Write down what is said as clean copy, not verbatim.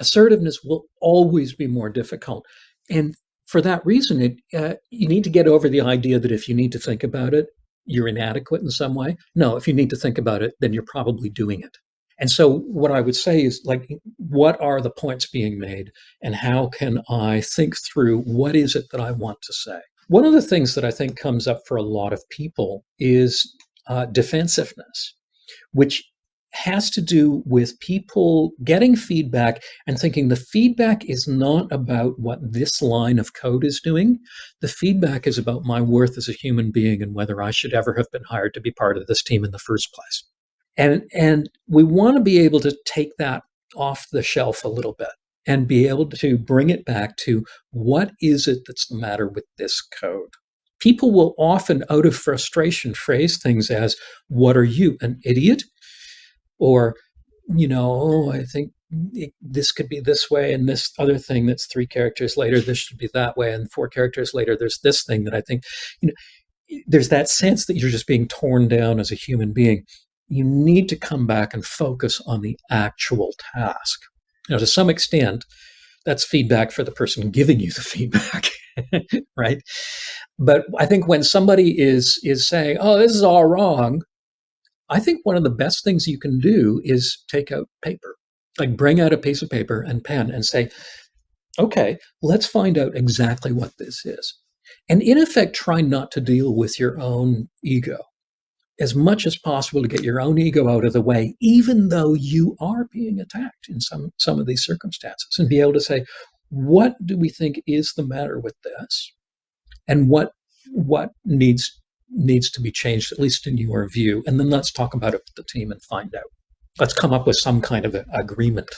Assertiveness will always be more difficult. And for that reason, you need to get over the idea that if you need to think about it, you're inadequate in some way. No, if you need to think about it, then you're probably doing it. And so what I would say is, like, what are the points being made and how can I think through what is it that I want to say? One of the things that I think comes up for a lot of people is defensiveness, which has to do with people getting feedback and thinking the feedback is not about what this line of code is doing. The feedback is about my worth as a human being and whether I should ever have been hired to be part of this team in the first place. And we want to be able to take that off the shelf a little bit and be able to bring it back to what is it that's the matter with this code? People will often, out of frustration, phrase things as, what are you, an idiot? Or, oh, I think this could be this way, and this other thing that's 3 characters later, this should be that way, and 4 characters later, there's this thing that I think, there's that sense that you're just being torn down as a human being. You need to come back and focus on the actual task. To some extent, that's feedback for the person giving you the feedback, right? But I think when somebody is saying, oh, this is all wrong, I think one of the best things you can do is take out paper, like bring out a piece of paper and pen and say, okay, let's find out exactly what this is. And in effect, try not to deal with your own ego as much as possible, to get your own ego out of the way, even though you are being attacked in some of these circumstances, and be able to say, what do we think is the matter with this? And what needs to be changed, at least in your view, and then let's talk about it with the team and find out. Let's come up with some kind of agreement.